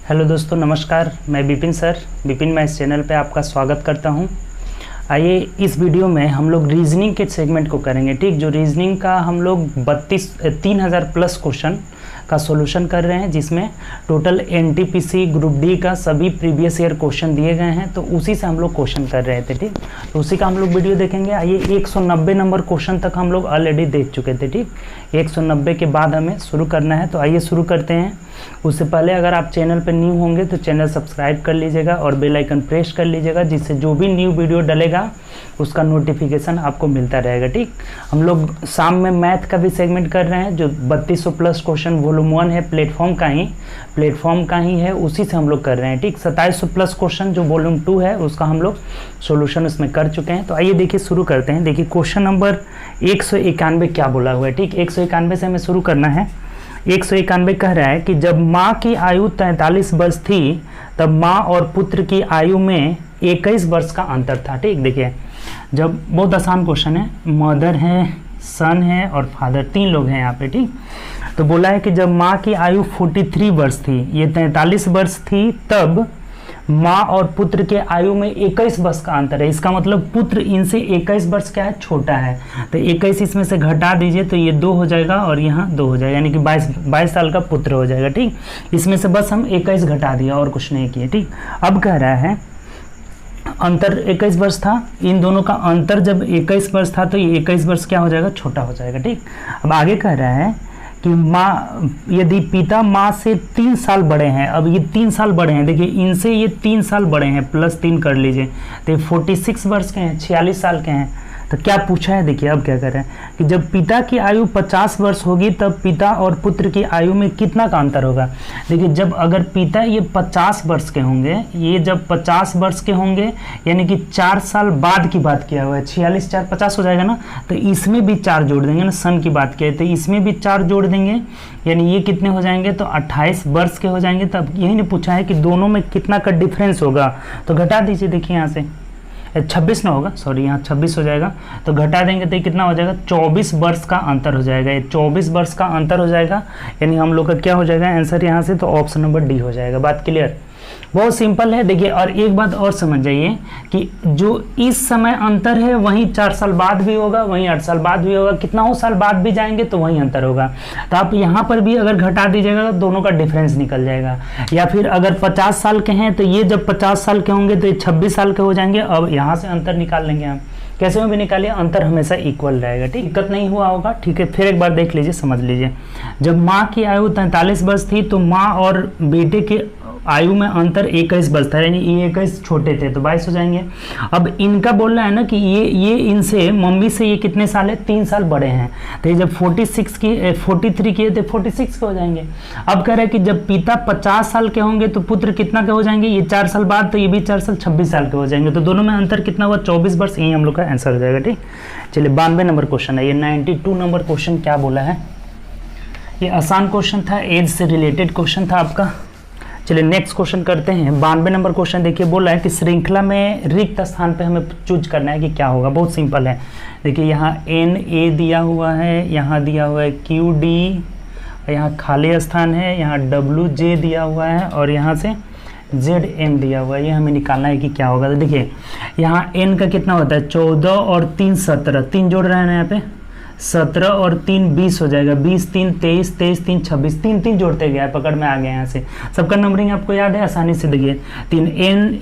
Hello दोस्तों, नमस्कार। मैं विपिन सर, विपिन मैं इस चैनल पे आपका स्वागत करता हूं। आइए इस वीडियो में हम लोग रीजनिंग के सेगमेंट को करेंगे। ठीक, जो रीजनिंग का हम लोग 3000 प्लस क्वेश्चन का सॉल्यूशन कर रहे हैं, जिसमें टोटल एनटीपीसी ग्रुप डी का सभी प्रीवियस ईयर क्वेश्चन दिए गए हैं, तो उसी से हम लोग क्वेश्चन कर रहे थे। ठीक, तो उसी का हम लोग वीडियो देखेंगे। आइए 190 नंबर क्वेश्चन तक हम लोग ऑलरेडी देख चुके थे। ठीक, 190 के बाद हमें शुरू करना है, तो आइए शुरू करते हैं। उससे पहले अगर आप चैनल पर न्यू होंगे तो चैनल सब्सक्राइब कर लीजिएगा और बेल आइकन प्रेस कर लीजिएगा, जिससे जो भी न्यू वीडियो डलेगा उसका नोटिफिकेशन आपको मिलता रहेगा। ठीक, हम लोग शाम में मैथ का भी सेगमेंट कर रहे हैं, जो 3200 प्लस क्वेश्चन वॉल्यूम 1 है, प्लेटफॉर्म का ही है, उसी से हम लोग कर रहे हैं। ठीक, 2700 प्लस क्वेश्चन जो वॉल्यूम 2 है उसका हम लोग सोल्यूशन उसमें कर चुके हैं। तो आइए देखिए शुरू करते हैं। देखिए क्वेश्चन नंबर 191 क्या बोला हुआ है। ठीक, 191 से हमें शुरू करना है। 191 कह रहा है कि जब माँ की आयु 43 वर्ष थी तब माँ और पुत्र की आयु में 21 वर्ष का अंतर था। ठीक, देखिए जब बहुत आसान क्वेश्चन है, मदर है, सन है और फादर, 3 लोग हैं यहाँ पे। ठीक, तो बोला है कि जब माँ की आयु 43 वर्ष थी, ये 43 वर्ष थी, तब माँ और पुत्र के आयु में 21 वर्ष का अंतर है। इसका मतलब पुत्र इनसे 21 वर्ष क्या है, छोटा है। तो 21 इसमें से घटा दीजिए तो ये 2 हो जाएगा और यहाँ 2 हो जाएगा, यानी कि 22 साल का पुत्र हो जाएगा। ठीक, इसमें से बस हम 21 घटा दिया और कुछ नहीं किए। ठीक, अब कह रहा है अंतर 21 वर्ष था, इन दोनों का अंतर जब 21 वर्ष था तो ये 21 वर्ष क्या हो जाएगा, छोटा हो जाएगा। ठीक, अब आगे कह रहा है कि माँ, यदि पिता माँ से 3 साल बड़े हैं, अब ये 3 साल बड़े हैं, देखिए इनसे ये 3 साल बड़े हैं, प्लस 3 कर लीजिए, तो 46 वर्ष के हैं, 46 साल के हैं। तो क्या पूछा है, देखिए अब क्या कर रहे हैं कि जब पिता की आयु 50 वर्ष होगी तब पिता और पुत्र की आयु में कितना का अंतर होगा। देखिए जब अगर पिता ये 50 वर्ष के होंगे, ये जब 50 वर्ष के होंगे, यानी कि 4 साल बाद की बात किया हुआ है, 46 4 50 हो जाएगा ना, तो इसमें भी 4 जोड़ देंगे ना, सन की बात किया है तो इसमें भी 4 जोड़ देंगे, यानी ये कितने हो जाएंगे, तो 28 वर्ष के हो जाएंगे। तब यही ने पूछा है कि दोनों में कितना का डिफरेंस होगा, तो घटा दीजिए। देखिए यहाँ से 26 ना होगा, सॉरी यहाँ 26 हो जाएगा, तो घटा देंगे तो ये कितना हो जाएगा, 24 वर्ष का अंतर हो जाएगा। ये 24 वर्ष का अंतर हो जाएगा, यानी हम लोग का क्या हो जाएगा आंसर यहाँ से, तो ऑप्शन नंबर डी हो जाएगा। बात क्लियर, बहुत सिंपल है। देखिए और एक बात और समझ जाइए कि जो इस समय अंतर है वहीं 4 साल बाद भी होगा, वहीं 8 साल बाद भी होगा, कितना हो साल बाद भी जाएंगे तो वहीं अंतर होगा। तो आप यहाँ पर भी अगर घटा दीजिएगा तो दोनों का डिफरेंस निकल जाएगा। या फिर अगर 50 साल के हैं तो ये जब 50 साल के होंगे तो ये 26 साल के हो जाएंगे। अब यहाँ से अंतर निकाल लेंगे हम, कैसे में भी निकालिए, अंतर हमेशा इक्वल रहेगा। ठीक, दिक्कत नहीं हुआ होगा। ठीक है, फिर एक बार देख लीजिए, समझ लीजिए। जब माँ की आयु 43 वर्ष थी तो माँ और बेटे के आयु में अंतर 21 वर्ष था, यानी ये 21 छोटे थे तो 22 हो जाएंगे। अब इनका बोलना है ना कि ये इनसे, मम्मी से ये कितने साल है, 3 साल बड़े हैं, तो ये जब 43 किए थे 46 के हो जाएंगे। अब कह रहे हैं कि जब पिता 50 साल के होंगे तो पुत्र कितना के हो जाएंगे, ये 4 साल बाद, तो ये भी 4 साल 26 साल के हो जाएंगे। तो दोनों में अंतर कितना हुआ, 24 वर्ष। यही हम लोग का आंसर हो जाएगा। ठीक, चलिए 92 नंबर क्वेश्चन है। ये 92 नंबर क्वेश्चन क्या बोला है, ये आसान क्वेश्चन था, एज से रिलेटेड क्वेश्चन था आपका। चलिए नेक्स्ट क्वेश्चन करते हैं। 92 नंबर क्वेश्चन देखिए, बोला है कि श्रृंखला में रिक्त स्थान पे हमें चूज करना है कि क्या होगा। बहुत सिंपल है। देखिए यहाँ NA दिया हुआ है, यहाँ दिया हुआ है QD, यहाँ खाली स्थान है, यहाँ WJ दिया हुआ है और यहाँ से ZM दिया हुआ है। ये हमें निकालना है कि क्या होगा। तो देखिए यहाँ N का कितना होता है, 14 और 3 17, 3 जोड़ रहे हैं ना यहाँ पे, 17 और 3 20 हो जाएगा, 20 3 23, 23 3 26, 3 जोड़ते गया है, पकड़ में आ गया यहाँ से। सबका नंबरिंग आपको याद है, आसानी से देखिए 3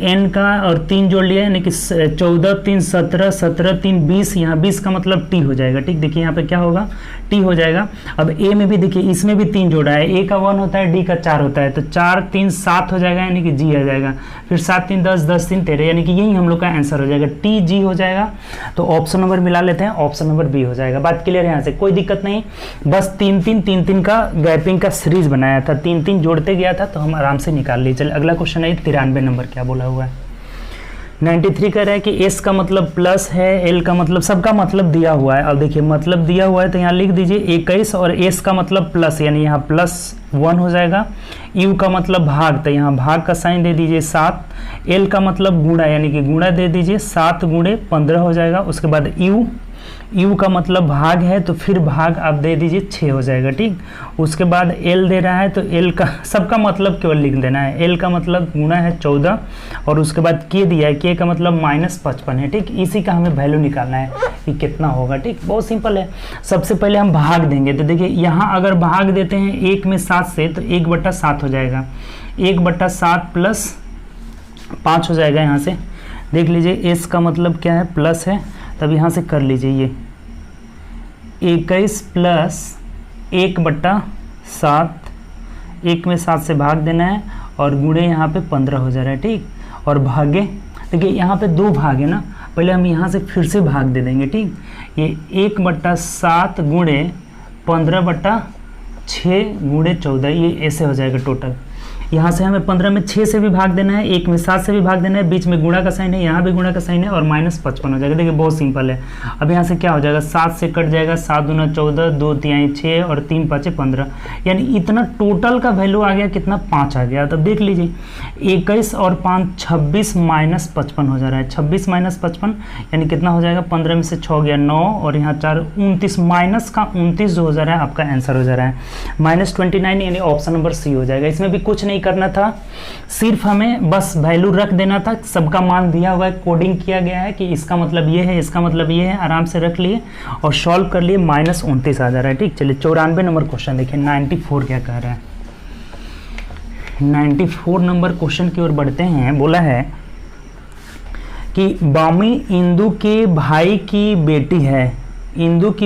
N का और 3 जोड़ लिया, यानी कि 14 3 17, 17 3 20, यहाँ 20 का मतलब T हो जाएगा। ठीक, देखिए यहाँ पे क्या होगा, T हो जाएगा। अब A में भी देखिए, इसमें भी 3 जोड़ा है, A का 1 होता है, D का 4 होता है, तो 4 3 7 हो जाएगा, यानी कि G आ जाएगा। फिर 7 3 10, 10 3 13, यानी कि यही हम लोग का आंसर हो जाएगा, TG हो जाएगा। तो ऑप्शन नंबर मिला लेते हैं, ऑप्शन नंबर B हो जाएगा। बात क्लियर है, यहाँ से कोई दिक्कत नहीं। बस 3 का गैपिंग का सीरीज बनाया था, 3 जोड़ते गया था, तो हम आराम से निकाल लिए। चलिए अगला क्वेश्चन है 93 नंबर क्या बोला हुआ है। 93 कह रहा है कि S का मतलब प्लस है, L का मतलब, सबका मतलब दिया हुआ है। अब देखिए मतलब दिया हुआ है तो यहाँ लिख दीजिए 21 और S का मतलब प्लस, यानी यहाँ +1 हो जाएगा। U का मतलब भाग, तो यहाँ भाग का साइन दे दीजिए 7। L का मतलब गुणा, यानी कि गुणा दे दीजिए 7 × 15 हो जाएगा। उसके बाद u का मतलब भाग है तो फिर भाग आप दे दीजिए 6 हो जाएगा, ठीक। उसके बाद l दे रहा है तो l का सबका मतलब केवल लिख देना है। l का मतलब गुना है 14 और उसके बाद k दिया है, k का मतलब -55 है, ठीक। इसी का हमें वैल्यू निकालना है कि कितना होगा, ठीक। बहुत सिंपल है। सबसे पहले हम भाग देंगे तो देखिए यहाँ अगर भाग देते हैं 1 में 7 से तो 1/7 हो जाएगा, 1/7 प्लस 5 हो जाएगा। यहाँ से देख लीजिए s का मतलब क्या है, प्लस है, तब यहाँ से कर लीजिए ये 21 प्लस 1/7, 1 में 7 से भाग देना है और गुणे यहाँ पे 15 हो जा रहा है, ठीक। और भागे देखिए यहाँ पे 2 भाग है ना, पहले हम यहाँ से फिर से भाग दे देंगे, ठीक। ये 1/7 गुणे 15/6 गुणे 14, ये ऐसे हो जाएगा टोटल। यहाँ से हमें 15 में 6 से भी भाग देना है, 1 में 7 से भी भाग देना है, बीच में गुणा का साइन है, यहाँ भी गुणा का साइन है और -55 हो जाएगा। देखिए बहुत सिंपल है। अब यहाँ से क्या हो जाएगा, 7 से कट जाएगा, 7 दूना 14, 2 तिहाई 6 और 3 पाँचे 15, यानी इतना टोटल का वैल्यू आ गया कितना, 5 आ गया। तब देख लीजिए 21 और 5 26 -55 हो जा रहा है, 26 -55 यानी कितना हो जाएगा, 15 में से 6 गया 9 और यहाँ 4 29, माइनस का 29 जो हो जा रहा है आपका आंसर हो जा रहा है -29, यानी ऑप्शन नंबर सी हो जाएगा। इसमें भी कुछ नहीं करना था, सिर्फ हमें बस वैल्यू रख देना था, सबका मान दिया हुआ है, कोडिंग किया गया है कि इसका मतलब ये है, इसका मतलब ये है, आराम से रख लिए और सॉल्व कर लिए, -29 आ जा रहा है, ठीक। चलिए 94 नंबर क्वेश्चन देखिए, 94 क्या कह रहा है। 94 नंबर क्वेश्चन की ओर बढ़ते हैं। बोला है कि बामी इंदु के भाई की बेटी है, इंदु की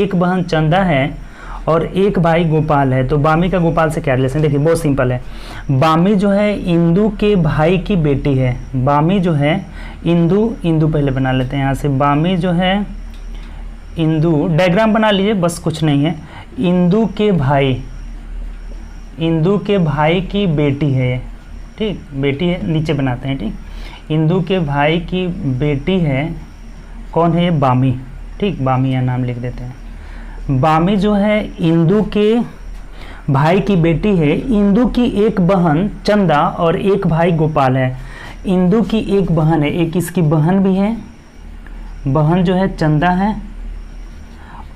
एक बहन चंदा है और एक भाई गोपाल है, तो बामी का गोपाल से क्या रिलेशन। देखिए बहुत सिंपल है, बामी जो है इंदु के भाई की बेटी है, बामी जो है इंदु पहले बना लेते हैं यहाँ से, बामी जो है इंदु, डायग्राम बना लीजिए बस, कुछ नहीं है। इंदु के भाई की बेटी है, ठीक, बेटी है, नीचे बनाते हैं, ठीक। इंदु के भाई की बेटी है, कौन है ये, बामी, ठीक, बामी या नाम लिख देते हैं। बामी जो है इंदु के भाई की बेटी है, इंदु की एक बहन चंदा और एक भाई गोपाल है। इंदु की एक बहन है, एक इसकी बहन भी है, बहन जो है चंदा है,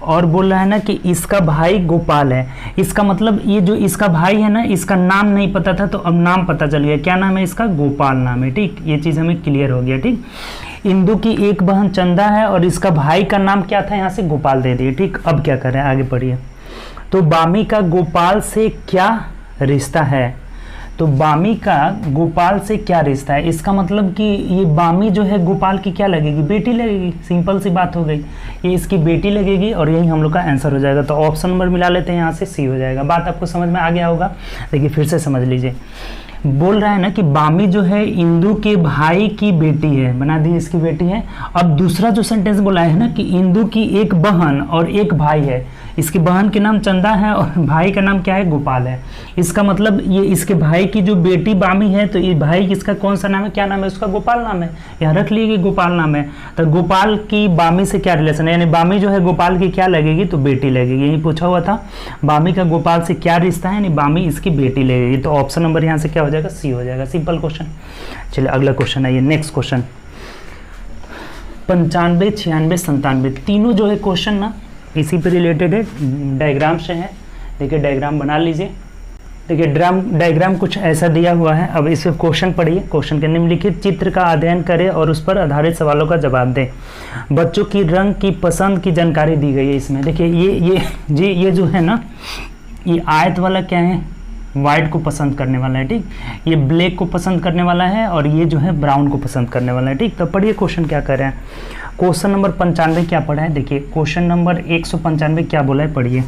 और बोल रहा है ना कि इसका भाई गोपाल है। इसका मतलब ये जो इसका भाई है ना, इसका नाम नहीं पता था तो अब नाम पता चल गया, क्या नाम है इसका, गोपाल नाम है, ठीक। ये चीज़ हमें क्लियर हो गया, ठीक। इंदु की एक बहन चंदा है और इसका भाई का नाम क्या था, यहाँ से गोपाल दे दिए, ठीक। अब क्या करें, आगे पढ़िए। तो बामी का गोपाल से क्या रिश्ता है, तो बामी का गोपाल से क्या रिश्ता है, इसका मतलब कि ये बामी जो है गोपाल की क्या लगेगी, बेटी लगेगी, सिंपल सी बात हो गई, ये इसकी बेटी लगेगी और यही हम लोग का आंसर हो जाएगा। तो ऑप्शन नंबर मिला लेते हैं, यहाँ से सी हो जाएगा। बात आपको समझ में आ गया होगा, देखिए फिर से समझ लीजिए। बोल रहा है ना कि बामी जो है इंदु के भाई की बेटी है, बना दी इसकी बेटी है। अब दूसरा जो सेंटेंस बोला है ना कि इंदु की एक बहन और एक भाई है, इसकी बहन के नाम चंदा है और भाई का नाम क्या है, गोपाल है। इसका मतलब ये इसके भाई की जो बेटी बामी है, तो ये भाई किसका कौन सा नाम है, क्या नाम है उसका, गोपाल नाम है, यहाँ रख लिए कि गोपाल नाम है। तो गोपाल की बामी से क्या रिलेशन है, यानी बामी जो है गोपाल की क्या लगेगी, तो बेटी लगेगी। यही पूछा हुआ था, बामी का गोपाल से क्या रिश्ता है, यानी बामी इसकी बेटी लगेगी। तो ऑप्शन नंबर यहाँ से क्या हो जाएगा, सी हो जाएगा, सिंपल क्वेश्चन। चलिए अगला क्वेश्चन है ये, नेक्स्ट क्वेश्चन 95, 96, 97 तीनों जो है क्वेश्चन ना इसी पे रिलेटेड है, डायग्राम से है। देखिए डायग्राम बना लीजिए। देखिए डायग्राम कुछ ऐसा दिया हुआ है। अब इस पे क्वेश्चन पढ़िए। क्वेश्चन के निम्नलिखित चित्र का अध्ययन करें और उस पर आधारित सवालों का जवाब दें। बच्चों की रंग की पसंद की जानकारी दी गई है इसमें। देखिए ये जो है ना, ये आयत वाला क्या है, वाइट को पसंद करने वाला है, ठीक। ये ब्लैक को पसंद करने वाला है और ये जो है ब्राउन को पसंद करने वाला है, ठीक। तो पढ़िए क्वेश्चन क्या कर रहे हैं। क्वेश्चन नंबर 95 क्या पढ़ा है, देखिए क्वेश्चन नंबर 195 क्या बोला है, पढ़िए।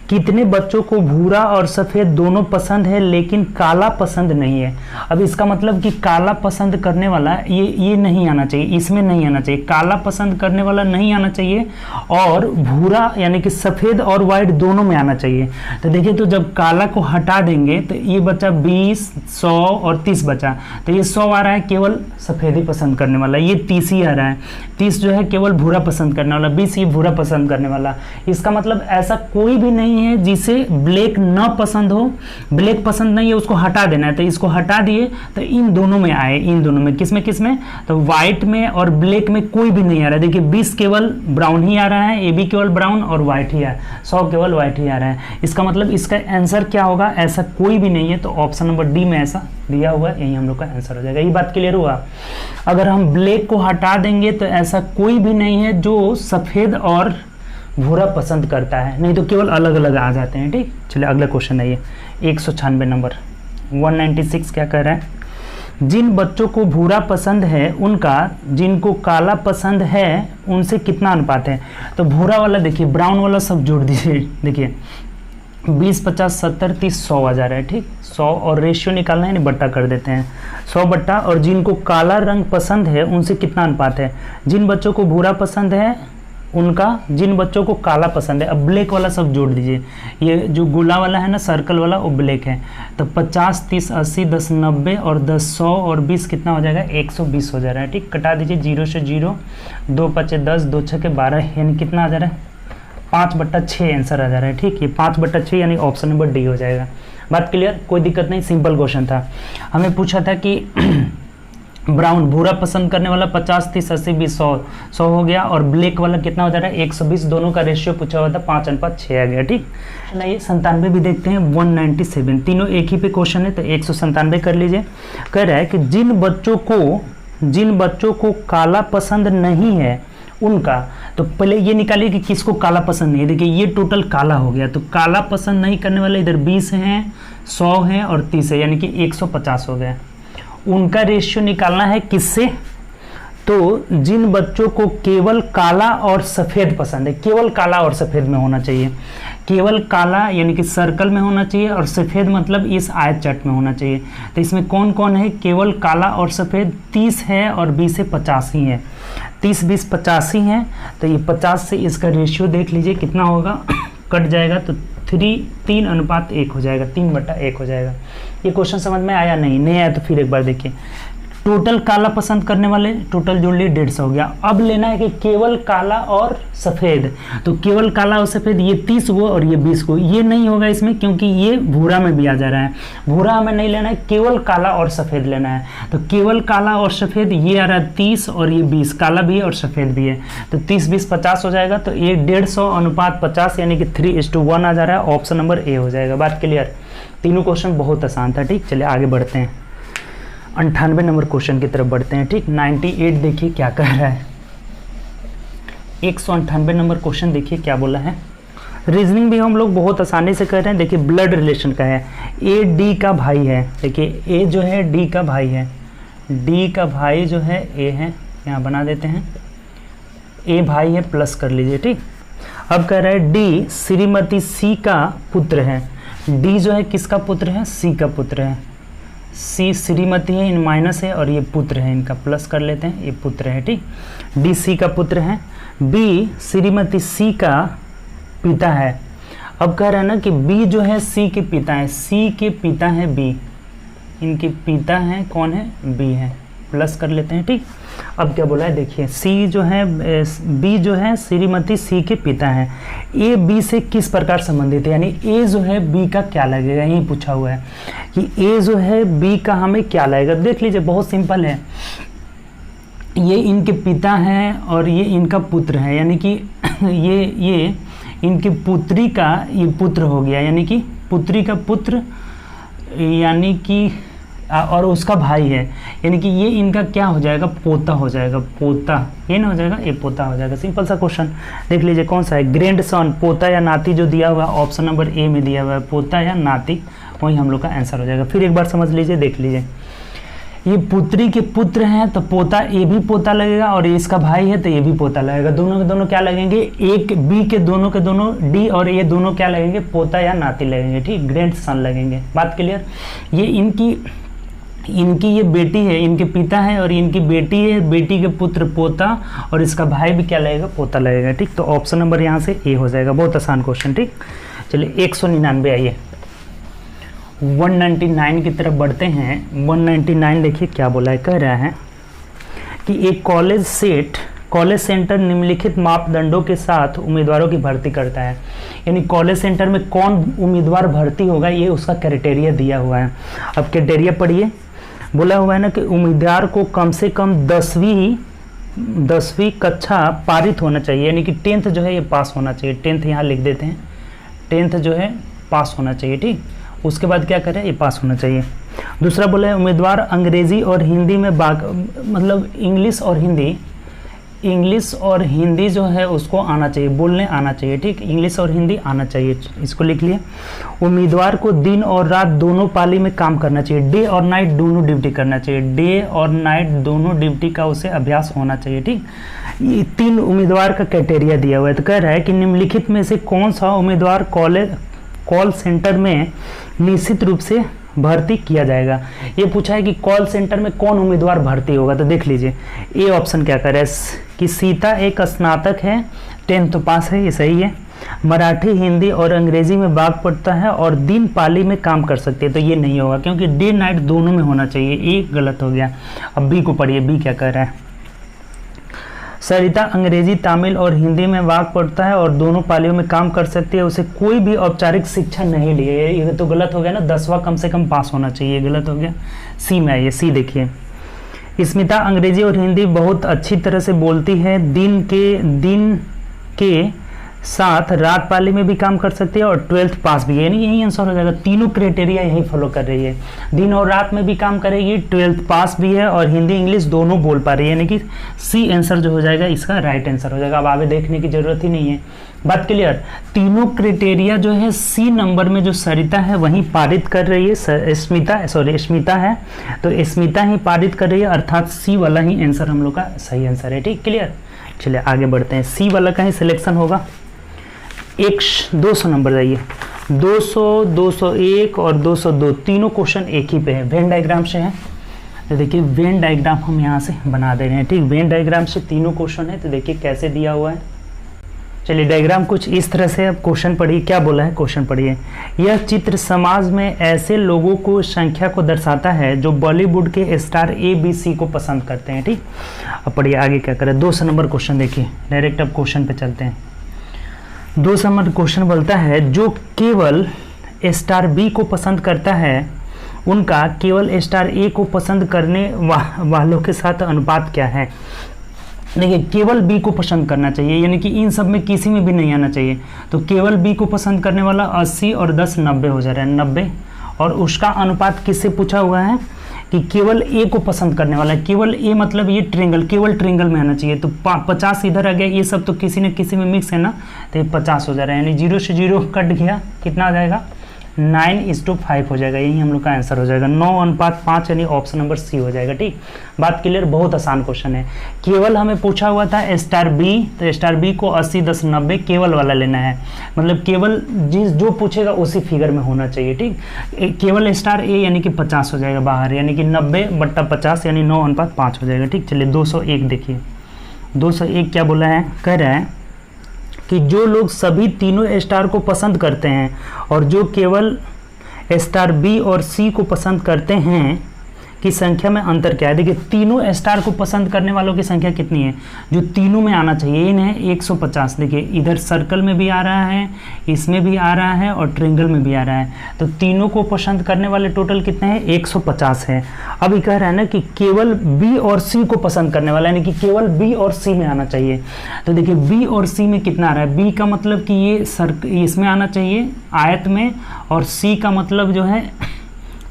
कितने बच्चों को भूरा और सफ़ेद दोनों पसंद है लेकिन काला पसंद नहीं है। अब इसका मतलब कि काला पसंद करने वाला ये नहीं आना चाहिए, इसमें नहीं आना चाहिए, काला पसंद करने वाला नहीं आना चाहिए और भूरा यानी कि सफ़ेद और वाइट दोनों में आना चाहिए। तो देखिए, तो जब काला को हटा देंगे तो ये बचा 20, 100 और 30 बचा। तो ये 100 आ रहा है केवल सफ़ेद ही पसंद करने वाला, ये 30 ही आ रहा है। 30 जो है है केवल भूरा पसंद करने वाला, बी सी भूरा पसंद करने वाला। इसका मतलब ऐसा कोई भी नहीं है जिसे ब्लैक न पसंद हो, ब्लैक पसंद नहीं है उसको हटा देना है, तो इसको हटा दिए तो इन दोनों में आए, इन दोनों में किस में, तो व्हाइट में और ब्लैक में कोई भी नहीं आ रहा है। देखिए 20 केवल ब्राउन ही आ रहा है, ए बी केवल ब्राउन और व्हाइट ही आ रहा है, 100 केवल व्हाइट ही आ रहा है। इसका मतलब इसका आंसर क्या होगा, ऐसा कोई भी नहीं है, तो ऑप्शन नंबर डी में ऐसा दिया हुआ है, यही हम लोग का आंसर हो जाएगा। ये बात क्लियर हुआ। अगर हम ब्लैक को हटा देंगे तो ऐसा कोई भी नहीं है जो सफेद और भूरा पसंद करता है, नहीं तो केवल अलग अलग आ जाते हैं। ठीक, चलिए अगला क्वेश्चन है ये 196 नंबर 196 क्या कह रहा है, जिन बच्चों को भूरा पसंद है उनका जिनको काला पसंद है उनसे कितना अनुपात है। तो भूरा वाला देखिए, ब्राउन वाला सब जोड़ दीजिए, देखिए 20 50 70 30 100 आ जा रहा है। ठीक, 100 और रेशियो निकालना है, नहीं बट्टा कर देते हैं, 100 बट्टा, और जिनको काला रंग पसंद है उनसे कितना अनुपात है। जिन बच्चों को भूरा पसंद है उनका जिन बच्चों को काला पसंद है, अब ब्लैक वाला सब जोड़ दीजिए, ये जो गोला वाला है ना सर्कल वाला वो ब्लैक है, तो 50 30 80 10 90 और 10 100 और 20 कितना हो जाएगा, 120 हो जा रहा है। ठीक, कटा दीजिए, 0 से 0, 2 5 10, 2 6 12, यानी कितना आ जा रहा है, 5/6 आंसर आ जा रहा है। ठीक, ये 5/6 यानी ऑप्शन नंबर डी हो जाएगा। बात क्लियर, कोई दिक्कत नहीं, सिंपल क्वेश्चन था। हमें पूछा था कि ब्राउन भूरा पसंद करने वाला 50 30 80 20 100 हो गया, और ब्लैक वाला कितना हो जा रहा है 120, दोनों का रेशियो पूछा हुआ था 5/6 आ गया। ठीक, ये 97 भी देखते हैं, 197, तीनों एक ही पे क्वेश्चन है, तो 197 कर लीजिए। कह रहा है कि जिन बच्चों को काला पसंद नहीं है उनका, तो पहले ये निकालिए कि किसको काला पसंद नहीं है। देखिए ये टोटल काला हो गया, तो काला पसंद नहीं करने वाले इधर 20 हैं, 100 हैं और 30 है, यानी कि 150 हो गया। उनका रेशियो निकालना है किससे, तो जिन बच्चों को केवल काला और सफ़ेद पसंद है, केवल काला और सफ़ेद में होना चाहिए, केवल काला यानी कि सर्कल में होना चाहिए, और सफ़ेद मतलब इस आयत चार्ट में होना चाहिए। तो इसमें कौन कौन है, केवल काला और सफ़ेद 30 है और 20 से 50 ही है, 30 20 50 ही है, तो ये 50 से इसका रेशियो देख लीजिए कितना होगा, कट जाएगा तो 3:1 हो जाएगा, 3/1 हो जाएगा। ये क्वेश्चन समझ में आया, नहीं आया तो फिर एक बार देखिए। टोटल काला पसंद करने वाले टोटल जोड़ लिए 150 हो गया। अब लेना है कि केवल काला और सफ़ेद, तो केवल काला और सफ़ेद ये 30 को और ये 20 को, ये नहीं होगा इसमें क्योंकि ये भूरा में भी आ जा रहा है। भूरा हमें नहीं लेना है, केवल काला और सफ़ेद लेना है। तो केवल काला और सफ़ेद ये आ रहा है 30 और ये 20, काला भी है और सफ़ेद भी है, तो 30 20 50 हो जाएगा। तो ये 150:50 यानी कि 3:1 आ जा रहा है, ऑप्शन नंबर ए हो जाएगा। बात क्लियर, तीनों क्वेश्चन बहुत आसान था। ठीक, चलिए आगे बढ़ते हैं, 98 नंबर क्वेश्चन की तरफ बढ़ते हैं। ठीक, 98 देखिए क्या कह रहा है, 198 नंबर क्वेश्चन देखिए क्या बोला है। रीजनिंग भी हम लोग बहुत आसानी से कर रहे हैं। देखिए ब्लड रिलेशन का है, ए डी का भाई है, देखिए ए जो है डी का भाई है, डी का भाई जो है ए है, यहाँ बना देते हैं, ए भाई है प्लस कर लीजिए। ठीक, अब कह रहा है डी श्रीमती सी का पुत्र है, डी जो है किसका पुत्र है, सी का पुत्र है, सी श्रीमती है, इन माइनस है और ये पुत्र है, इनका प्लस कर लेते हैं, ये पुत्र है। ठीक, डी सी का पुत्र है, बी श्रीमती सी का पिता है। अब कह रहा है ना कि बी जो है सी के पिता है, सी के पिता है बी, इनके पिता है कौन है, बी है, प्लस कर लेते हैं। ठीक, अब क्या बोला है देखिए, सी जो है बी जो है श्रीमती सी के पिता है, ए बी से किस प्रकार संबंधित है, यानी ए जो है बी का क्या लगेगा, यही पूछा हुआ है कि ए जो है बी का हमें क्या लगेगा। देख लीजिए बहुत सिंपल है, ये इनके पिता हैं और ये इनका पुत्र है, यानी कि ये इनकी पुत्री का ये पुत्र हो गया, यानी कि पुत्री का पुत्र, यानी कि और उसका भाई है, यानी कि ये इनका क्या हो जाएगा, पोता हो जाएगा, पोता, ये ना हो जाएगा, ये पोता हो जाएगा। सिंपल सा क्वेश्चन देख लीजिए कौन सा है, ग्रैंड सन, पोता या नाती जो दिया हुआ है ऑप्शन नंबर ए में दिया हुआ है, पोता या नाती, वही हम लोग का आंसर हो जाएगा। फिर एक बार समझ लीजिए, देख लीजिए, ये पुत्री के पुत्र हैं तो पोता, ए भी पोता लगेगा, और ये इसका भाई है तो ये भी पोता लगेगा, दोनों के दोनों क्या लगेंगे, एक बी के दोनों डी और ए दोनों क्या लगेंगे, पोता या नाती लगेंगे। ठीक, ग्रैंड सन लगेंगे। बात क्लियर, ये इनकी ये बेटी है, इनके पिता है और इनकी बेटी है, बेटी के पुत्र पोता, और इसका भाई भी क्या लगेगा, पोता लगेगा। ठीक, तो ऑप्शन नंबर यहाँ से ए हो जाएगा। बहुत आसान क्वेश्चन। ठीक, चलिए 199 आइए, 199 की तरफ बढ़ते हैं। 199 देखिए क्या बोला है, कह रहा है कि एक कॉलेज सेंटर निम्नलिखित मापदंडों के साथ उम्मीदवारों की भर्ती करता है। यानी कॉलेज सेंटर में कौन उम्मीदवार भर्ती होगा ये उसका क्राइटेरिया दिया हुआ है। अब क्राइटेरिया पढ़िए, बोला हुआ है ना कि उम्मीदवार को कम से कम 10वीं कक्षा पारित होना चाहिए, यानी कि 10th जो है ये पास होना चाहिए। 10th यहाँ लिख देते हैं, 10th जो है पास होना चाहिए, ठीक। उसके बाद क्या करें, ये पास होना चाहिए। दूसरा बोला है उम्मीदवार अंग्रेजी और हिंदी में मतलब इंग्लिश और हिंदी जो है उसको आना चाहिए, बोलने आना चाहिए, ठीक। इंग्लिश और हिंदी आना चाहिए, इसको लिख लिए। उम्मीदवार को दिन और रात दोनों पाली में काम करना चाहिए, डे और नाइट दोनों ड्यूटी करना चाहिए, डे और नाइट दोनों ड्यूटी का उसे अभ्यास होना चाहिए, ठीक। ये 3 उम्मीदवार का क्राइटेरिया दिया हुआ है। तो कह रहा है कि निम्नलिखित में से कौन सा उम्मीदवार कॉल सेंटर में निश्चित रूप से भर्ती किया जाएगा। ये पूछा है कि कॉल सेंटर में कौन उम्मीदवार भर्ती होगा, तो देख लीजिए ए ऑप्शन क्या कर रहा है कि सीता एक स्नातक है, 10th तो पास है, ये सही है। मराठी, हिंदी और अंग्रेजी में बाग पढ़ता है और दिन पाली में काम कर सकती है, तो ये नहीं होगा क्योंकि डे नाइट दोनों में होना चाहिए, एक गलत हो गया। अब बी को पढ़िए, बी क्या कर रहा है। सरिता अंग्रेजी, तमिल और हिंदी में वाक पढ़ता है और दोनों पालियों में काम कर सकती है, उसे कोई भी औपचारिक शिक्षा नहीं ली है, ये तो गलत हो गया ना। 10वां कम से कम पास होना चाहिए, गलत हो गया। सी में आइए, सी देखिए। स्मिता अंग्रेजी और हिंदी बहुत अच्छी तरह से बोलती है, दिन के साथ रात पाली में भी काम कर सकती है और 12th पास भी है, यानी यही आंसर हो जाएगा। तीनों क्राइटेरिया यही फॉलो कर रही है, दिन और रात में भी काम करेगी, 12th पास भी है और हिंदी इंग्लिश दोनों बोल पा रही है, यानी कि सी आंसर जो हो जाएगा इसका राइट आंसर हो जाएगा। अब आगे देखने की जरूरत ही नहीं है, बात क्लियर। तीनों क्राइटेरिया जो है सी नंबर में जो सरिता है वहीं पारित कर रही है, स्मिता है, तो स्मिता ही पारित कर रही है, अर्थात सी वाला ही आंसर हम लोग का सही आंसर है, ठीक, क्लियर। चलिए आगे बढ़ते हैं, सी वाला का ही सिलेक्शन होगा। 200 नंबर जाइए, 200, 201 और 202 तीनों क्वेश्चन एक ही पे है, वेन डायग्राम से है। तो देखिए वेन डायग्राम हम यहाँ से बना दे रहे हैं, ठीक। वेन डायग्राम से तीनों क्वेश्चन है, तो देखिए कैसे दिया हुआ है। चलिए डायग्राम कुछ इस तरह से, अब क्वेश्चन पढ़िए, क्या बोला है क्वेश्चन पढ़िए। यह चित्र समाज में ऐसे लोगों को संख्या को दर्शाता है जो बॉलीवुड के स्टार ABC को पसंद करते हैं, ठीक। अब पढ़िए आगे क्या करें। 200 नंबर क्वेश्चन देखिए, डायरेक्ट अब क्वेश्चन पे चलते हैं। 200 नंबर क्वेश्चन बोलता है जो केवल स्टार B को पसंद करता है उनका केवल स्टार A को पसंद करने वालों के साथ अनुपात क्या है। देखिए केवल B को पसंद करना चाहिए, यानी कि इन सब में किसी में भी नहीं आना चाहिए। तो केवल B को पसंद करने वाला 80 और 10 90 हो जा रहा है, 90। और उसका अनुपात किससे पूछा हुआ है कि केवल A को पसंद करने वाला है। केवल A मतलब ये ट्रिंगल, केवल ट्रिंगल में आना चाहिए। तो 50 इधर आ गया, ये सब तो किसी न किसी में मिक्स है ना, तो ये 50 हो जा रहा है, यानी 0 से 0 कट गया, कितना आ जाएगा 9:5 हो जाएगा, यही हम लोग का आंसर हो जाएगा 9:5, यानी ऑप्शन नंबर सी हो जाएगा, ठीक। बात क्लियर, बहुत आसान क्वेश्चन है। केवल हमें पूछा हुआ था स्टार B, तो स्टार B को 80 10 90 केवल वाला लेना है, मतलब केवल जो पूछेगा उसी फिगर में होना चाहिए, ठीक। केवल स्टार A यानी कि 50 हो जाएगा बाहर, यानी कि 90/50 यानी 9:5 हो जाएगा, ठीक। चलिए 201 देखिए, 201 क्या बोला है, कह रहा है कि जो लोग सभी तीनों स्टार को पसंद करते हैं और जो केवल स्टार B और C को पसंद करते हैं की संख्या में अंतर क्या है। देखिए तीनों स्टार को पसंद करने वालों की संख्या कितनी है, जो तीनों में आना चाहिए, इन है 150। देखिए इधर सर्कल में भी आ रहा है, इसमें भी आ रहा है और ट्रायंगल में भी आ रहा है, तो तीनों को पसंद करने वाले टोटल कितने हैं 150 है। अब ये कह रहा है ना कि केवल B और C को पसंद करने वाला, यानी कि केवल B और C में आना चाहिए। तो देखिए B और C में कितना आ रहा है, B का मतलब कि ये इसमें आना चाहिए आयत में, और C का मतलब जो है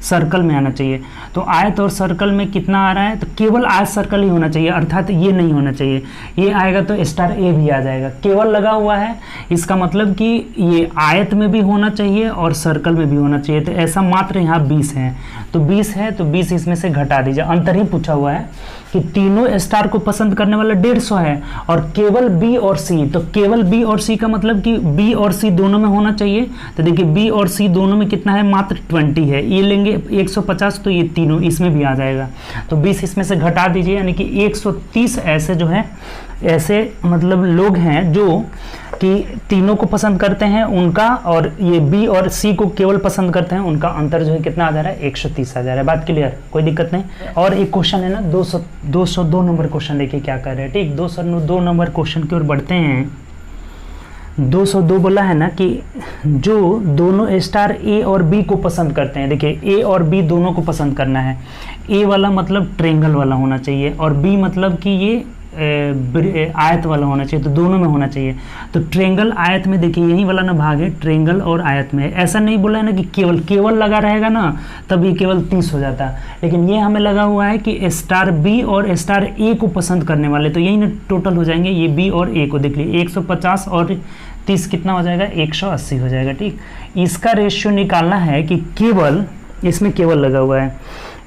सर्कल में आना चाहिए। तो आयत और सर्कल में कितना आ रहा है, तो केवल आयत सर्कल ही होना चाहिए, अर्थात ये नहीं होना चाहिए। ये आएगा तो स्टार A भी आ जाएगा, केवल लगा हुआ है, इसका मतलब कि ये आयत में भी होना चाहिए और सर्कल में भी होना चाहिए। तो ऐसा मात्र यहाँ 20 है, तो 20 है तो 20 इसमें से घटा दीजिए। अंतर ही पूछा हुआ है कि तीनों स्टार को पसंद करने वाला 150 है और केवल B और C, तो केवल B और C का मतलब कि B और C दोनों में होना चाहिए। तो देखिए B और C दोनों में कितना है, मात्र 20 है। ये लेंगे ये 150 तो ये तीनों इसमें भी आ जाएगा, तो 20 इसमें से घटा दीजिए, यानी कि 130 ऐसे जो है, ऐसे मतलब लोग हैं जो कि तीनों को पसंद करते हैं उनका, और ये बी और सी को केवल पसंद करते हैं, उनका अंतर जो है कितना आ जा रहा है, 130 आ जा रहा है। बात क्लियर, कोई दिक्कत नहीं। और एक क्वेश्चन है ना 202 नंबर क्वेश्चन, देखिए क्या कर रहे हैं। ठीक, 202 नंबर क्वेश्चन की ओर बढ़ते हैं। 202 बोला है ना कि जो दोनों स्टार ए और बी को पसंद करते हैं, देखिए ए और बी दोनों को पसंद करना है। ए वाला मतलब ट्रेंगल वाला होना चाहिए, और बी मतलब कि ये आयत वाला होना चाहिए, तो दोनों में होना चाहिए। तो ट्रेंगल आयत में देखिए यही वाला ना भाग है, ट्रेंगल और आयत में। ऐसा नहीं बोला है ना कि केवल लगा रहेगा ना तब ये केवल 30 हो जाता, लेकिन ये हमें लगा हुआ है कि स्टार बी और स्टार ए को पसंद करने वाले, तो यही ना टोटल हो जाएंगे ये बी और ए को। देख लीजिए 150 और 30 कितना हो जाएगा, 180 हो जाएगा। ठीक, इसका रेशियो निकालना है कि केवल, इसमें केवल लगा हुआ है,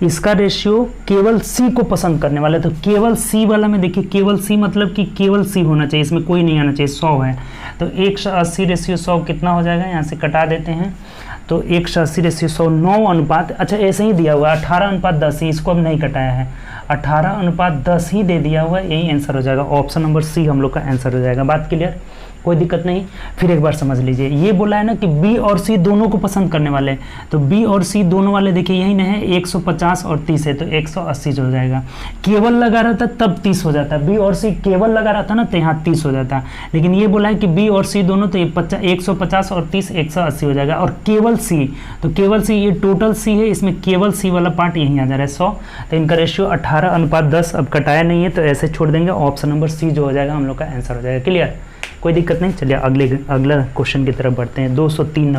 इसका रेशियो केवल सी को पसंद करने वाले, तो केवल सी वाला में देखिए, केवल सी मतलब कि केवल सी होना चाहिए, इसमें कोई नहीं आना चाहिए। 100 है तो 180 रेशियो 100 कितना हो जाएगा, यहाँ से कटा देते हैं, तो 180 रेशियो 100 9 अनुपात, अच्छा ऐसे ही दिया हुआ है 18:10 ही, इसको अब नहीं कटाया है, 18:10 ही दे दिया हुआ है, यही आंसर हो जाएगा। ऑप्शन नंबर सी हम लोग का आंसर हो जाएगा। बात क्लियर, कोई दिक्कत नहीं। फिर एक बार समझ लीजिए, ये बोला है ना कि बी और सी दोनों को पसंद करने वाले, तो बी और सी दोनों वाले देखिए यही ना है, 150 और 30 है, तो 180 हो जाएगा। केवल लगा रहा था तब 30 हो जाता, बी और सी केवल लगा रहा था ना तो यहाँ 30 हो जाता, लेकिन ये बोला है कि बी और सी दोनों, तो ये 150 और 30 180 हो जाएगा। और केवल सी, तो केवल सी ये टोटल सी है, इसमें केवल सी वाला पार्ट यहीं आ जा रहा है 100, तो इनका रेशियो 18:10, अब कटाया नहीं है तो ऐसे छोड़ देंगे। ऑप्शन नंबर सी जो हो जाएगा हम लोग का आंसर हो जाएगा। क्लियर, कोई दिक्कत नहीं। चलिए अगला क्वेश्चन की तरफ बढ़ते हैं। 203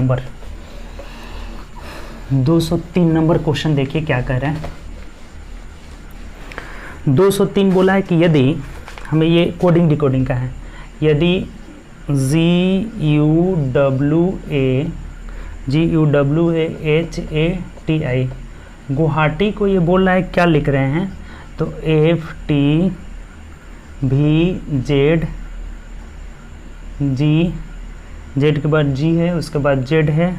नंबर क्वेश्चन देखिए क्या कह रहे हैं। 203 बोला है कि यदि, हमें ये कोडिंग डिकोडिंग का है, यदि GUWAHATI गुवाहाटी को ये बोल रहा है, क्या लिख रहे हैं, तो FTVZ, जी, जेड के बाद जी है, उसके बाद जेड है,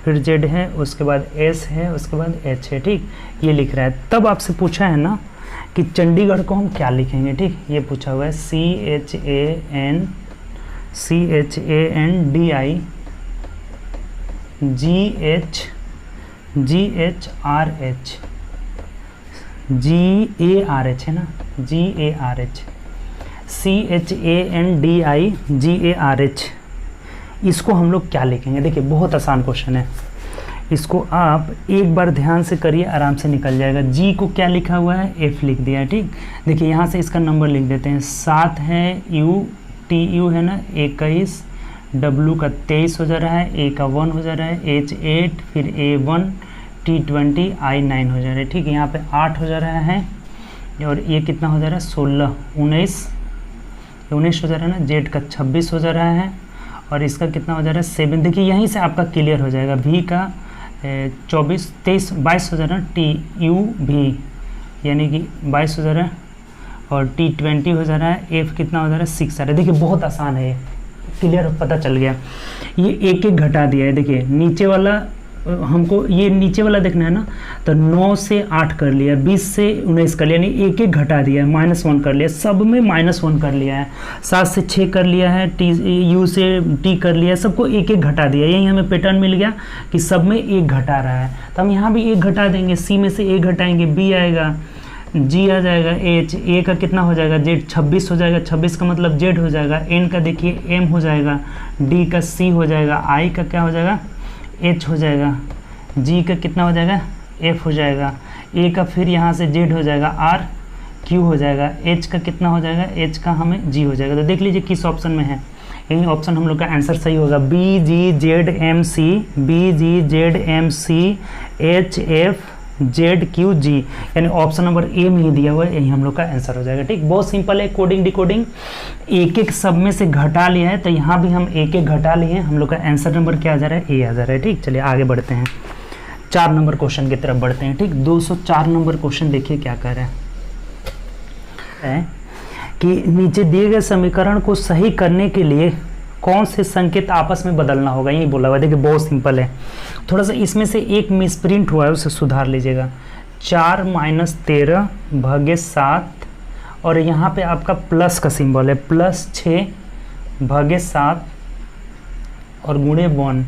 फिर जेड है, उसके बाद एस है, उसके बाद एच है। ठीक, ये लिख रहा है। तब आपसे पूछा है ना कि चंडीगढ़ को हम क्या लिखेंगे। ठीक, ये पूछा हुआ है CHANDI GHRH है ना, GARH, CHANDIGARH, इसको हम लोग क्या लिखेंगे। देखिए बहुत आसान क्वेश्चन है, इसको आप एक बार ध्यान से करिए, आराम से निकल जाएगा। जी को क्या लिखा हुआ है, F लिख दिया है। ठीक, देखिए यहाँ से इसका नंबर लिख देते हैं, 7 है, TU है ना 21, W का 23 हो जा रहा है, A का 1 हो जा रहा है, H8, फिर A1, T20, I9 हो जा रहा है। ठीक, यहाँ पे 8 हो जा रहा है, और ये कितना हो जा रहा है, 16, 19 हो जा रहा है ना, जेड का 26 हो जा रहा है, और इसका कितना हो जा रहा है, 7। देखिए यहीं से आपका क्लियर हो जाएगा। भी का 24, 23, 22 हो जा रहा है, TU भी यानी कि 22 हो जा रहा है, और T20 हो जा रहा है, F कितना हो जा रहा है, 6 आ रहा है। देखिए बहुत आसान है, क्लियर पता चल गया। ये एक एक घटा दिया है। देखिए नीचे वाला, हमको ये नीचे वाला देखना है ना, तो 9 से 8 कर लिया, 20 से 19 कर लिया, यानी एक एक घटा दिया है, -1 कर लिया, सब में -1 कर लिया है, 7 से 6 कर लिया है, U से T कर लिया, सबको एक एक घटा दिया। यही हमें पैटर्न मिल गया कि सब में एक घटा रहा है, तो हम यहाँ भी एक घटा देंगे। C में से एक घटाएंगे, B आएगा, G आ जाएगा, H, A का कितना हो जाएगा, Z 26 हो जाएगा, 26 का मतलब Z हो जाएगा, N का देखिए M हो जाएगा, D का C हो जाएगा, I का क्या हो जाएगा, H हो जाएगा, G का कितना हो जाएगा, F हो जाएगा, A का फिर यहाँ से Z हो जाएगा, R, Q हो जाएगा, H का कितना हो जाएगा, H का हमें G हो जाएगा। तो देख लीजिए किस ऑप्शन में है, यही ऑप्शन हम लोग का आंसर सही होगा। BGZMC HFZQG, यानी ऑप्शन नंबर ए में ही दिया हुआ है, यही हम लोग का आंसर हो जाएगा। ठीक, बहुत सिंपल है। कोडिंग डिकोडिंग एक एक सब में से घटा लिया है, तो यहाँ भी हम एक एक घटा लिए हैं। हम लोग का आंसर नंबर क्या आ जा रहा है, ए आ जा रहा है। ठीक, चलिए आगे बढ़ते हैं, 4 नंबर क्वेश्चन की तरफ बढ़ते हैं। ठीक, 204 नंबर क्वेश्चन देखिए क्या कह रहे हैं कि नीचे दिए गए समीकरण को सही करने के लिए कौन से संकेत आपस में बदलना होगा, यही बोला हुआ है। देखिए बहुत सिंपल है, थोड़ा सा इसमें से एक मिसप्रिंट हुआ है, उसे सुधार लीजिएगा। 4 - 13 भागे 7 और यहाँ पे आपका प्लस का सिंबल है, +6 भागे 7 और गुणे 1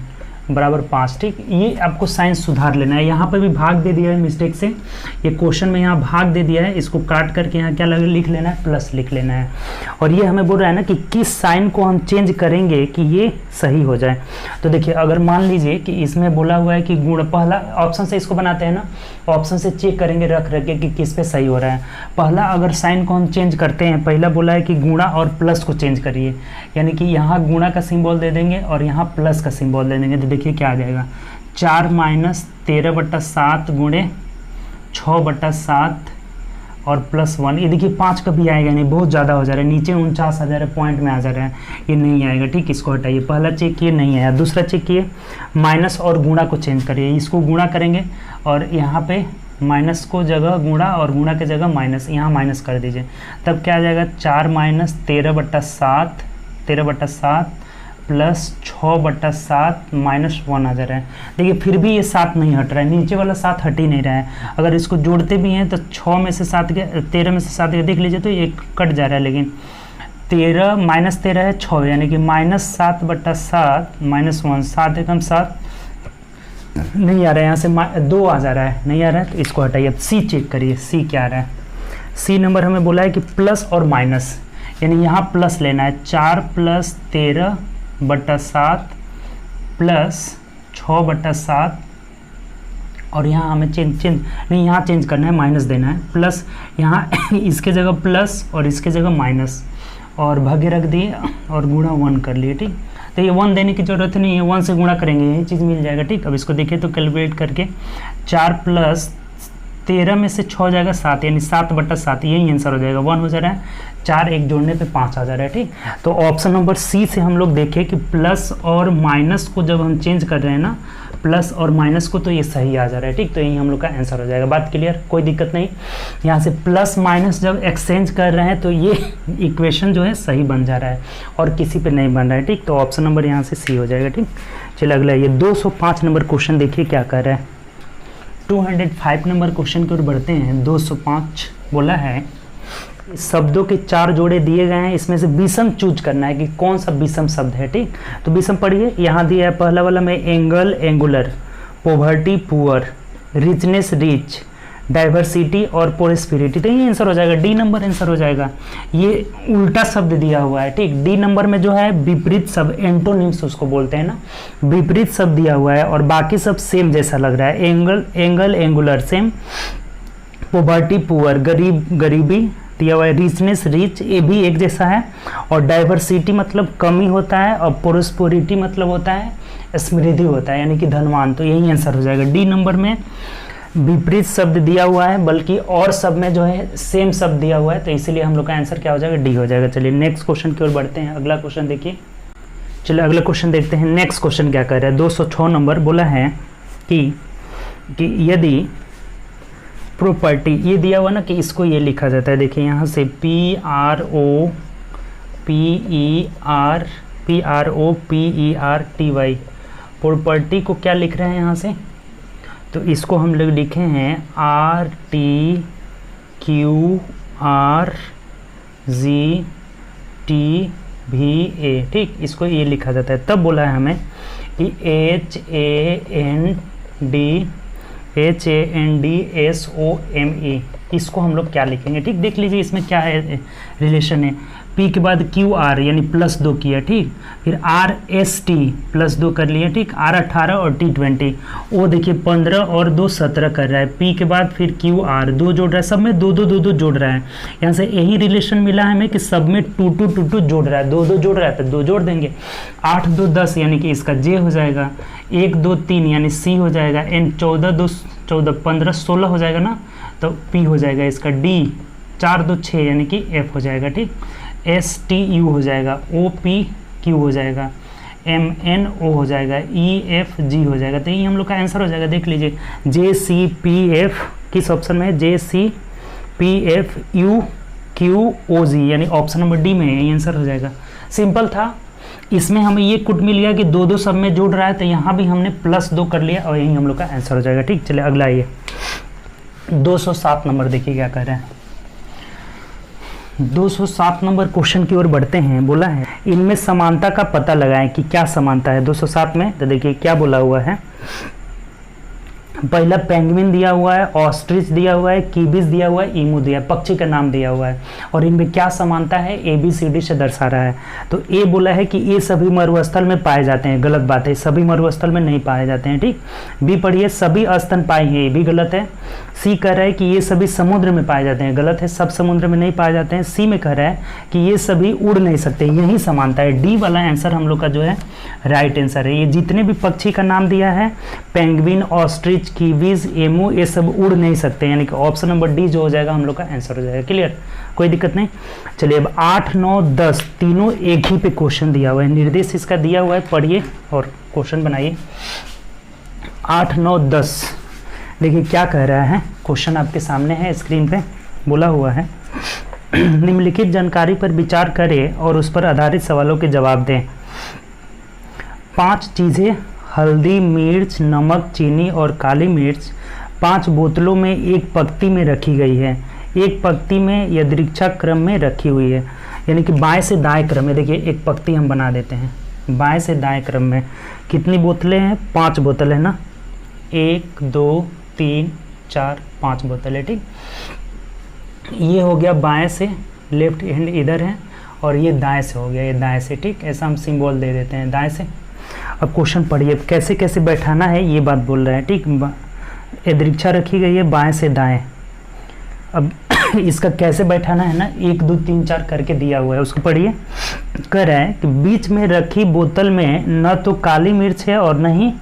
बराबर 5। ठीक, ये आपको साइन सुधार लेना है। यहाँ पर भी भाग दे दिया है मिस्टेक से, ये क्वेश्चन में यहाँ भाग दे दिया है, इसको काट करके यहाँ क्या लिख लेना है, प्लस लिख लेना है। और ये हमें बोल रहा है ना कि किस साइन को हम चेंज करेंगे कि ये सही हो जाए। तो देखिए, अगर मान लीजिए कि इसमें बोला हुआ है कि गुण, पहला ऑप्शन से इसको बनाते हैं ना, ऑप्शन से चेक करेंगे रख के कि किस पे सही हो रहा है। पहला अगर साइन को हम चेंज करते हैं, पहला बोला है कि गुणा और प्लस को चेंज करिए, यानी कि यहाँ गुणा का सिंबल दे देंगे और यहाँ प्लस का सिंबल दे देंगे। तो देखिए क्या आ जाएगा, 4 - 13/7 गुणे 6/7 और +1। ये देखिए 5 कभी आएगा नहीं, बहुत ज़्यादा हो जा रहा है, नीचे 49,000 पॉइंट में आ जा रहा है, ये नहीं आएगा। ठीक, इसको हटाइए। पहला चेक किए, नहीं आया। दूसरा चेक किए, माइनस और गुणा को चेंज करिए, इसको गुणा करेंगे और यहाँ पे माइनस को जगह गुणा और गुणा के जगह माइनस, यहाँ माइनस कर दीजिए, तब क्या आ जाएगा, 4 - 13/7 प्लस 6/7 -1 आ जा रहा है। देखिए फिर भी ये 7 नहीं हट रहा है, नीचे वाला 7 हट ही नहीं रहा है। अगर इसको जोड़ते भी हैं तो 6 में से 7 गया, 13 में से 7 गया, देख लीजिए तो ये कट जा रहा है। लेकिन 13 - 13 है 6, यानी कि -7/7 -1, 7 एकम 7 नहीं आ रहा है, यहाँ से 2 आ जा रहा है, नहीं आ रहा है, तो इसको हटाइए। अब सी चेक करिए, सी क्या आ रहा है। सी नंबर हमें बोला है कि प्लस और माइनस, यानी यहाँ प्लस लेना है, 4 + 13/7 प्लस 6/7 और यहाँ हमें चेंज नहीं, यहाँ चेंज करना है, माइनस देना है, प्लस यहाँ इसके जगह प्लस और इसके जगह माइनस और भागे रख दिए और गुणा 1 कर लिए। ठीक, तो ये 1 देने की ज़रूरत नहीं है, 1 से गुणा करेंगे, यही चीज़ मिल जाएगा। ठीक, अब इसको देखिए तो कैलकुलेट करके 4 + 13 में से 6 जाएगा 7, यानी 7/7, यही आंसर हो जाएगा, 1 हो जा रहा है, 4 एक जोड़ने पे 5 आ जा रहा है। ठीक, तो ऑप्शन नंबर सी से हम लोग देखें कि प्लस और माइनस को जब हम चेंज कर रहे हैं ना, प्लस और माइनस को, तो ये सही आ जा रहा है। ठीक, तो यही हम लोग का आंसर हो जाएगा। बात क्लियर, कोई दिक्कत नहीं। यहाँ से प्लस माइनस जब एक्सचेंज कर रहे हैं तो ये इक्वेशन जो है सही बन जा रहा है और किसी पे नहीं बन रहा है। ठीक, तो ऑप्शन नंबर यहाँ से सी हो जाएगा। ठीक, चलिए अगला ये 205 नंबर क्वेश्चन देखिए क्या कर रहा है। 205 नंबर क्वेश्चन की ओर बढ़ते हैं। 205 बोला है शब्दों के 4 जोड़े दिए गए हैं, इसमें से विषम चूज करना है कि कौन सा विषम शब्द है। ठीक, तो विषम पढ़िए, यहाँ दिया है पहला वाला में angle angular, poverty poor, richness rich, diversity और प्रोस्पेरिटी, तो ये आंसर हो जाएगा, डी नंबर आंसर हो जाएगा। ये उल्टा शब्द दिया हुआ है। ठीक, डी नंबर में जो है विपरीत शब्द, एंटोनिम्स उसको बोलते हैं ना, विपरीत शब्द दिया हुआ है और बाकी सब सेम जैसा लग रहा है। Angle angular same, poverty poor गरीबी दिया हुआ है, रिचनेस रिच ये भी एक जैसा है, और डाइवर्सिटी मतलब कमी होता है और प्रोस्पेरिटी मतलब होता है समृद्धि होता है, यानी कि धनवान, तो यही आंसर हो जाएगा। डी नंबर में विपरीत शब्द दिया हुआ है, बल्कि और सब में जो है सेम शब्द दिया हुआ है, तो इसीलिए हम लोग का आंसर क्या हो जाएगा, डी हो जाएगा। चलिए नेक्स्ट क्वेश्चन की ओर बढ़ते हैं। अगला क्वेश्चन देखिए, चलिए अगला क्वेश्चन देखते हैं। नेक्स्ट क्वेश्चन क्या कर रहा है, 206 नंबर बोला है कि यदि प्रॉपर्टी, ये दिया हुआ ना कि इसको ये लिखा जाता है, देखिए यहाँ से PROPERTY, प्रॉपर्टी को क्या लिख रहे हैं यहाँ से, तो इसको हम लोग लिखे हैं RTQRGTVA। ठीक, इसको ये लिखा जाता है। तब बोला है हमें कि HANDSOME, इसको हम लोग क्या लिखेंगे। ठीक, देख लीजिए इसमें क्या है, रिलेशन है। P के बाद QR यानी +2 किया। ठीक, फिर RST +2 कर लिया। ठीक, R18 और T20, वो देखिए 15 और 2 17 कर रहा है। P के बाद फिर QR 2 जोड़ रहा है, सब में 2 जोड़ रहा है। यहाँ से यही रिलेशन मिला है हमें कि सब में 2 जोड़ रहा है, 2 जोड़ रहा है तो 2 जोड़ देंगे। 8 2 10 यानी कि इसका J हो जाएगा। 1 2 3 यानी C हो जाएगा। N 14 2 14 15 16 हो जाएगा ना, तो P हो जाएगा इसका D। 4 2 6 यानी कि F हो जाएगा। ठीक, STU हो जाएगा, OPQ हो जाएगा, MNO हो जाएगा, EFG हो जाएगा। तो ये हम लोग का आंसर हो जाएगा। देख लीजिए JCPF किस ऑप्शन में है, JCPFUQOG, यानी ऑप्शन नंबर डी में है, ये आंसर हो जाएगा। सिंपल था, इसमें हमें ये कुट मिल गया कि 2 2 सब में जुड़ रहा है, तो यहाँ भी हमने +2 कर लिया और यही हम लोग का आंसर हो जाएगा। ठीक, चलिए अगला आइए 207 नंबर देखिए क्या कह रहे हैं। 207 नंबर क्वेश्चन की ओर बढ़ते हैं। बोला है इनमें समानता का पता लगाएं कि क्या समानता है 207 में। तो देखिए क्या बोला हुआ है, पहला पेंगुइन दिया हुआ है, ऑस्ट्रिच दिया हुआ है, कीबिस दिया हुआ है, ईमू दिया है, पक्षी का नाम दिया हुआ है और इनमें क्या समानता है ABCD से दर्शा रहा है। तो ए बोला है कि ये सभी मरुस्थल में पाए जाते हैं, गलत बात है, सभी मरुस्थल में नहीं पाए जाते हैं। ठीक, बी पढ़िए सभी स्तनपायी हैं, ये भी गलत है। सी कह रहा है कि ये सभी समुद्र में पाए जाते हैं, गलत है, सब समुद्र में नहीं पाए जाते हैं। सी में कह रहा है कि ये सभी उड़ नहीं सकते, यही समानता है। डी वाला आंसर हम लोग का जो है राइट आंसर है। ये जितने भी पक्षी का नाम दिया है, पेंगुइन, ऑस्ट्रिच, कीवीज, एमू, ये सब उड़ नहीं सकते, यानी कि ऑप्शन नंबर डी जो हो जाएगा हम लोग का आंसर हो जाएगा। क्लियर, कोई दिक्कत नहीं। चलिए अब 8, 9, 10 तीनों एक ही पे क्वेश्चन दिया हुआ है, निर्देश इसका दिया हुआ है, पढ़िए और क्वेश्चन बनाइए। 8, 9, 10 देखिए क्या कह रहा है, क्वेश्चन आपके सामने है स्क्रीन पे। बोला हुआ है निम्नलिखित जानकारी पर विचार करें और उस पर आधारित सवालों के जवाब दें। 5 चीज़ें हल्दी, मिर्च, नमक, चीनी और काली मिर्च 5 बोतलों में एक पंक्ति में रखी गई है। एक पंक्ति में यादृच्छिक क्रम में रखी हुई है, यानी कि बाएं से दाएं क्रम में। देखिए एक पंक्ति हम बना देते हैं, बाएं से दाएं क्रम में कितनी बोतलें हैं, 5 बोतल है ना, 1 2 3 4 5 बोतल है। ठीक, ये हो गया बाएं से, लेफ्ट हैंड इधर है और ये दाएं से हो गया, ये दाएं से। ठीक, ऐसा हम सिंबल दे देते हैं दाएं से। अब क्वेश्चन पढ़िए कैसे कैसे बैठाना है, ये बात बोल रहा है। ठीक, यादृच्छा रखी गई है बाएं से दाएं। अब इसका कैसे बैठाना है ना, 1 2 3 4 करके दिया हुआ है, उसको पढ़िए। कह रहा है कि बीच में रखी बोतल में न तो काली मिर्च है और नहीं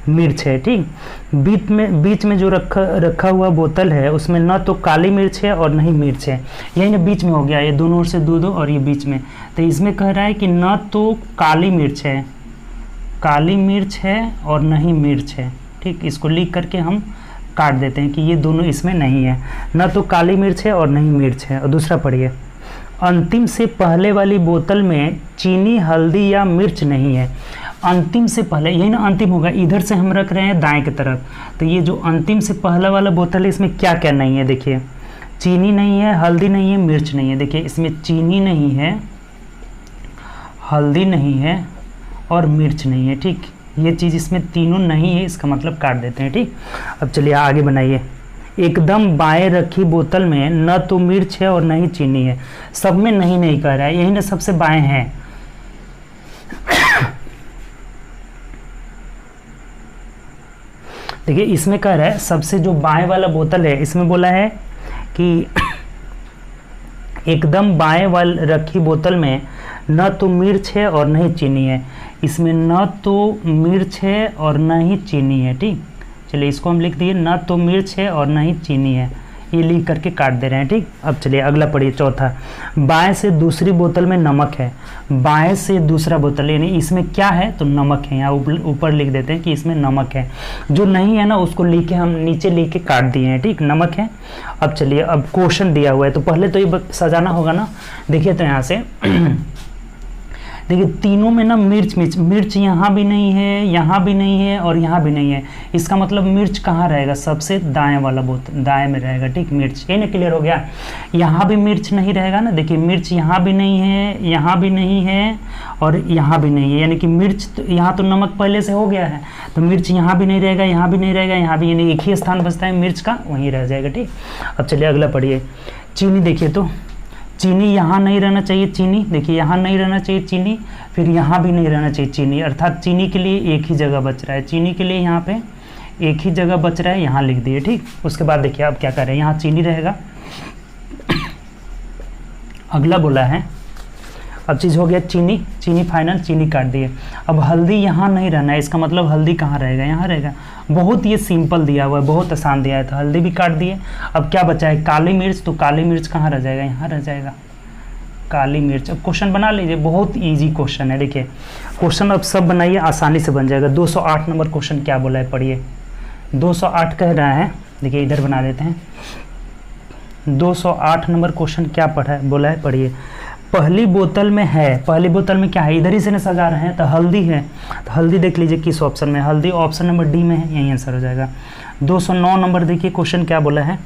मिर्च है। ठीक, बीच में जो रखा हुआ बोतल है उसमें न तो काली मिर्च है और नहीं मिर्च है, यही ना बीच में हो गया, ये दोनों ओर से 2 2 और ये बीच में। तो इसमें कह रहा है कि न तो काली मिर्च है और नहीं मिर्च है। ठीक, इसको लिख करके हम काट देते हैं कि ये दोनों इसमें नहीं है, न तो काली मिर्च है और नहीं मिर्च है। और दूसरा पढ़िए, अंतिम से पहले वाली बोतल में चीनी, हल्दी या मिर्च नहीं है। अंतिम से पहले, यही ना अंतिम होगा, इधर से हम रख रहे हैं दाएं की तरफ, तो ये जो अंतिम से पहला वाला बोतल है इसमें क्या क्या नहीं है। देखिए चीनी नहीं है, हल्दी नहीं है, मिर्च नहीं है। देखिए इसमें चीनी नहीं है, हल्दी नहीं है और मिर्च नहीं है। ठीक, ये चीज़ इसमें तीनों नहीं है, इसका मतलब काट देते हैं। ठीक, अब चलिए आगे बनाइए। एकदम बाएं रखी बोतल में न तो मिर्च है और न ही चीनी है। सब में नहीं कह रहा है, यही ना सबसे बाएं है। देखिए इसमें कह रहा है सबसे जो बाएं वाला बोतल है, इसमें बोला है कि एकदम बाएं वाल रखी बोतल में न तो मिर्च है और न ही चीनी है। इसमें न तो मिर्च है और न ही चीनी है। ठीक, चलिए इसको हम लिख दिए, न तो मिर्च है और न ही चीनी है, ये लिख करके काट दे रहे हैं। ठीक, अब चलिए अगला पढ़िए। चौथा, बाएं से दूसरी बोतल में नमक है। बाएं से दूसरा बोतल, यानी इसमें क्या है तो नमक है, यहाँ ऊपर लिख देते हैं कि इसमें नमक है। जो नहीं है ना उसको लिख के हम नीचे लिख के काट दिए हैं। ठीक, नमक है। अब चलिए अब क्वेश्चन दिया हुआ है, तो पहले तो ये सजाना होगा ना। देखिए तो यहाँ से देखिए तीनों में ना मिर्च यहाँ भी नहीं है, यहाँ भी नहीं है और यहाँ भी नहीं है। इसका मतलब मिर्च कहाँ रहेगा, सबसे दाएं वाला बोतल, दाएं में रहेगा। ठीक, मिर्च, ये ना क्लियर हो गया। यहाँ भी मिर्च नहीं रहेगा ना, देखिए मिर्च यहाँ भी नहीं है, यहाँ भी नहीं है और यहाँ भी नहीं है, यानी कि मिर्च तो यहाँ तो नमक पहले से हो गया है, तो मिर्च यहाँ भी नहीं रहेगा, यहाँ भी नहीं रहेगा, यहाँ भी, यानी एक ही स्थान बचता है मिर्च का, वहीं रह जाएगा। ठीक, अब चलिए अगला पढ़िए। चीनी, देखिए तो चीनी यहाँ नहीं रहना चाहिए, चीनी देखिए यहाँ नहीं रहना चाहिए चीनी, फिर यहाँ भी नहीं रहना चाहिए चीनी, अर्थात चीनी के लिए एक ही जगह बच रहा है, चीनी के लिए यहाँ पे एक ही जगह बच रहा है, यहाँ लिख दिए। ठीक, उसके बाद देखिए अब क्या करें, यहाँ चीनी रहेगा। अगला बोला है, अब चीज़ हो गया चीनी फाइनल, चीनी काट दिए। अब हल्दी यहाँ नहीं रहना है, इसका मतलब हल्दी कहाँ रहेगा, यहाँ रहेगा। बहुत ये सिंपल दिया हुआ है, बहुत आसान दिया है, तो हल्दी भी काट दिए। अब क्या बचा है, काली मिर्च, तो काली मिर्च कहाँ रह जाएगा, यहाँ रह जाएगा काली मिर्च। अब क्वेश्चन बना लीजिए, बहुत इजी क्वेश्चन है। देखिए क्वेश्चन अब सब बनाइए, आसानी से बन जाएगा। 208 नंबर क्वेश्चन क्या बोला है, पढ़िए। 208 कह रहा है, देखिए इधर बना देते हैं। 208 नंबर क्वेश्चन क्या पढ़ा है, बोला है, पढ़िए। पहली बोतल में है, पहली बोतल में क्या है, इधर ही से ना सजा रहे हैं, तो हल्दी है, तो हल्दी देख लीजिए किस ऑप्शन में, हल्दी ऑप्शन नंबर डी में है, यही आंसर हो जाएगा। 209 नंबर देखिए क्वेश्चन क्या बोला है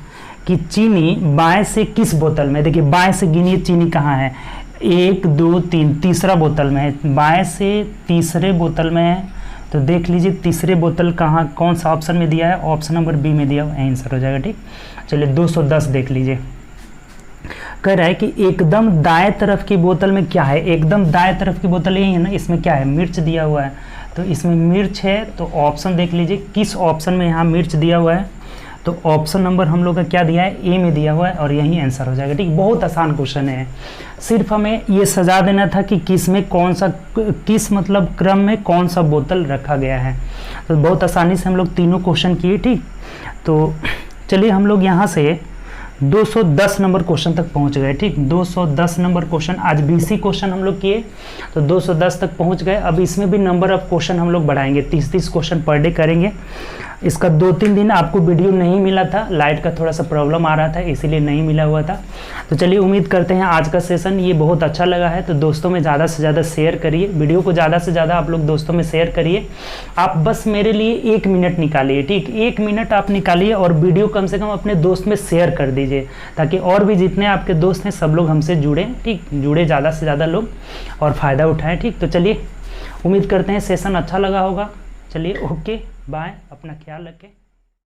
कि चीनी बाएं से किस बोतल में, देखिए बाएं से गिनिए चीनी कहाँ है, 1 2 3, तीसरा बोतल में है, बाएं से तीसरे बोतल में है, तो देख लीजिए तीसरे बोतल कहाँ, कौन सा ऑप्शन में दिया है, ऑप्शन नंबर बी में दिया हुआ, आंसर हो जाएगा। ठीक, चलिए 210 देख लीजिए, कह रहा है कि एकदम दाएं तरफ की बोतल में क्या है, एकदम दाएं तरफ की बोतल यही है ना, इसमें क्या है, मिर्च दिया हुआ है, तो इसमें मिर्च है, तो ऑप्शन देख लीजिए किस ऑप्शन में यहाँ मिर्च दिया हुआ है, तो ऑप्शन नंबर हम लोग का क्या दिया है, ए में दिया हुआ है, और यही आंसर हो जाएगा। ठीक, बहुत आसान क्वेश्चन है, सिर्फ हमें ये सजा देना था कि किस में कौन सा, किस मतलब क्रम में कौन सा बोतल रखा गया है, तो बहुत आसानी से हम लोग तीनों क्वेश्चन किए। ठीक, तो चलिए हम लोग यहाँ से 210 नंबर क्वेश्चन तक पहुंच गए। ठीक, 210 नंबर क्वेश्चन, आज 20 क्वेश्चन हम लोग किए, तो 210 तक पहुंच गए। अब इसमें भी नंबर ऑफ क्वेश्चन हम लोग बढ़ाएंगे, 30-30 क्वेश्चन पर डे करेंगे। इसका 2-3 दिन आपको वीडियो नहीं मिला था, लाइट का थोड़ा सा प्रॉब्लम आ रहा था, इसीलिए नहीं मिला हुआ था। तो चलिए उम्मीद करते हैं आज का सेशन ये बहुत अच्छा लगा है, तो दोस्तों में ज़्यादा से ज़्यादा शेयर करिए, वीडियो को ज़्यादा से ज़्यादा आप लोग दोस्तों में शेयर करिए। आप बस मेरे लिए 1 मिनट निकालिए, ठीक, 1 मिनट आप निकालिए और वीडियो कम से कम अपने दोस्त में शेयर कर दीजिए, ताकि और भी जितने आपके दोस्त हैं सब लोग हमसे जुड़ें। ठीक, जुड़े ज़्यादा से ज़्यादा लोग और फ़ायदा उठाएं। ठीक, तो चलिए उम्मीद करते हैं सेशन अच्छा लगा होगा। चलिए ओके बाय, अपना ख्याल रखें।